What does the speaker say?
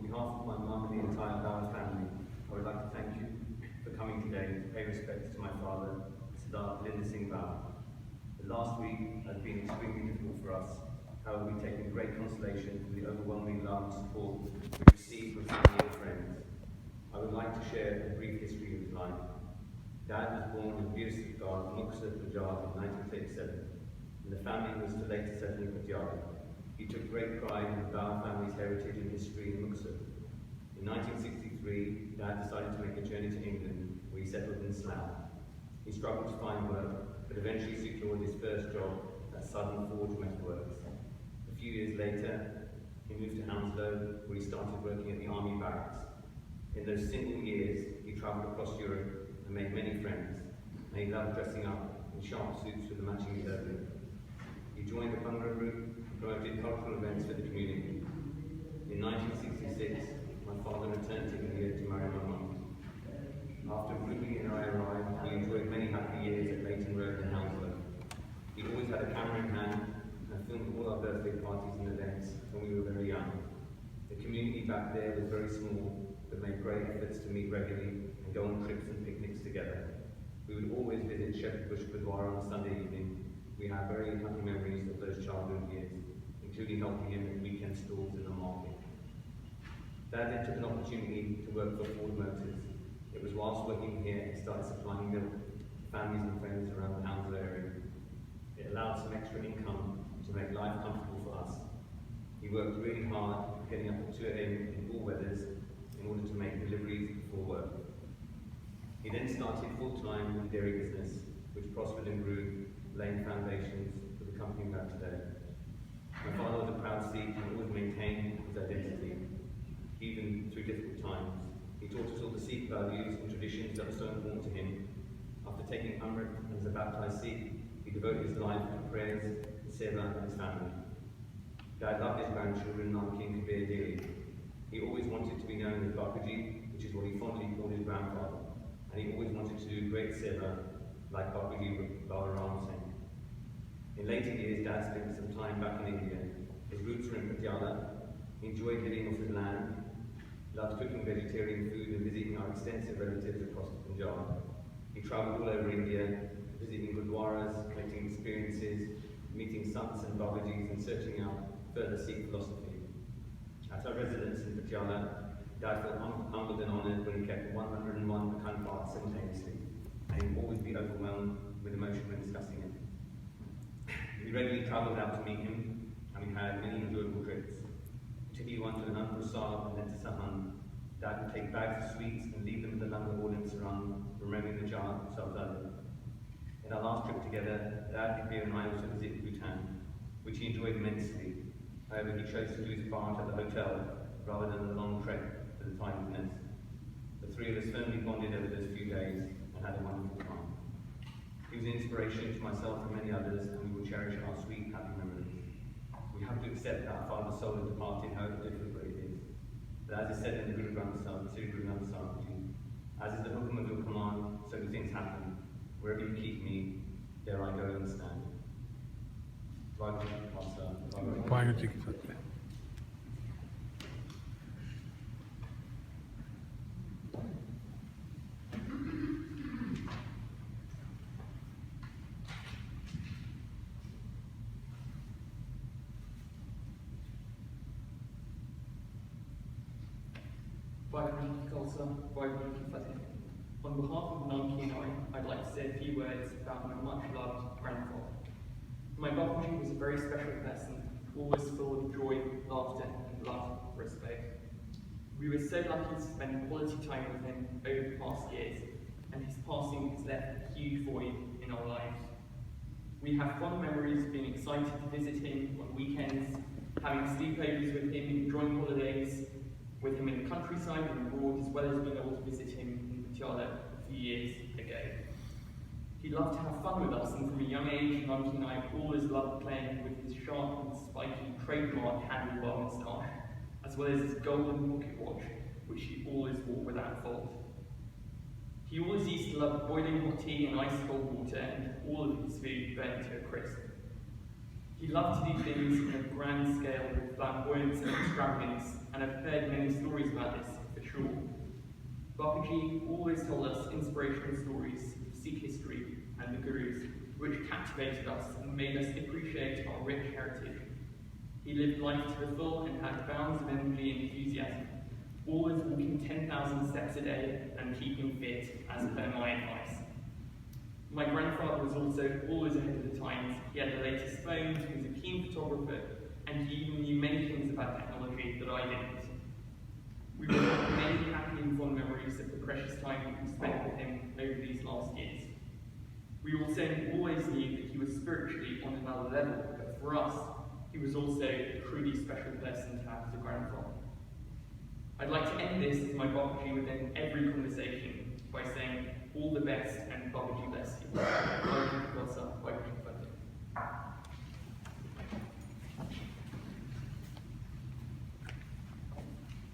behalf of my mum and the entire Bauer family, I would like to thank you for coming today to pay respects to my father, Sardar Harinder Singh Bauer. The last week has been extremely difficult for us. However, we've taken great consolation from the overwhelming love and support we received from family and friends. I would like to share a brief history of his life. Dad was born in Bir Sarkar, Muxar, Punjab in 1937, and the family was to later settle in Patiala. He took great pride in the Bauer family's heritage and history in Muxar. In 1963, Dad decided to make a journey to England, where he settled in Slough. He struggled to find work, but eventually secured his first job at Southern Forge Metalworks. A few years later, he moved to Hounslow, where he started working at the Army Barracks. In those single years, he travelled across Europe and made many friends, and he loved dressing up in sharp suits with a matching turban. He joined the Bhangra group and promoted cultural events for the community. In 1966, my father returned to India to marry my mum. After moving in I arrived, we enjoyed many happy years at Leighton Road in Hounslow. He always had a camera in hand and filmed all our birthday parties and events when we were very young. The community back there was very small, but made great efforts to meet regularly and go on trips and picnics together. We would always visit Shepherd Bush Gurdwara on a Sunday evening. We have very happy memories of those childhood years, including helping him at weekend stalls in the market. Dad then took an opportunity to work for Ford Motors. It was whilst working here he started supplying milk to families and friends around the Hounslow area. It allowed some extra income to make life comfortable for us. He worked really hard, getting up at 2 a.m. in all weathers in order to make deliveries before work. He then started full-time with the dairy business, which prospered and grew, laying foundations for the company we have today. My father was a proud Sikh and always maintained his identity, even through difficult times. He taught us all the Sikh values and traditions that were so important to him. After taking Amrit as a baptized Sikh, he devoted his life to prayers, seva, and his family. Dad loved his grandchildren, Namki and Kabir, dearly. He always wanted to be known as Bapuji, which is what he fondly called his grandfather, and he always wanted to do great seva like Bapuji Balaram Singh. In later years, Dad spent some time back in India. His roots were in Patiala. He enjoyed living off his land, loved cooking vegetarian food and visiting our extensive relatives across the Punjab. He travelled all over India, visiting Gurdwaras, collecting experiences, meeting sants and Babajis and searching out further Sikh philosophy. At our residence in Patiala, Dad felt humbled and honoured when he kept 101 Akhand Paths simultaneously, and he would always be overwhelmed with emotion when discussing it. We regularly travelled out to meet him, and we had many enjoyable trips. Particularly one to Anandpur Sahib and then to Sahand. Dad would take bags of sweets and leave them at the Langar Hall in Sarang, remembering the jar of Sardar. In our last trip together, Dad, Kabir and I also visited Bhutan, which he enjoyed immensely. However, he chose to do his part at the hotel rather than the long trek to the Tiger's Nest. The three of us firmly bonded over those few days and had a wonderful time. He was an inspiration to myself and many others, and we will cherish our sweet, happy memories. We have to accept that our father's soul has departed, however difficult it is. But as is said in the Guru Granth Sahib, Sri Guru Nanak Sahib Ji, as is the hukum of your command, so do things happen. Wherever you keep me, there I go and stand. Waheguru ji की फतेह। On behalf of Namki and I'd like to say a few words about my much-loved grandfather. My Bapuji was a very special person, always full of joy, laughter, and love for us both. We were so lucky to spend quality time with him over the past years, and his passing has left a huge void in our lives. We have fond memories of being excited to visit him on weekends, having sleepovers with him, enjoying holidays with him in the countryside and abroad, as well as being able to visit him in Patiala a few years ago. He loved to have fun with us, and from a young age, Namki and I always loved playing with his sharp and spiky trademark handlebar moustache, as well as his golden pocket watch, which he always wore without fault. He always used to love boiling hot tea and ice cold water, and all of his food burnt to a crisp. He loved to do things on a grand scale with flamboyance and extravagance, and and I've heard many stories about this for sure. Babaji always told us inspirational stories of Sikh history and the Gurus, which captivated us and made us appreciate our rich heritage. He lived life to the full and had bounds of energy and enthusiasm, always walking 10,000 steps a day and keeping fit, as per my advice. My grandfather was also always ahead of the times. He had the latest phones, he was a keen photographer, and he even knew many things about technology that I didn't. We will have many happy and fond memories of the precious time we spent with him over these last years. We also always knew that he was spiritually on another level, but for us, he was also a truly special person to have as a grandfather. I'd like to end this as my Babaji would end every conversation by saying all the best and Babaji bless you. Babaji Kosa, Babaji.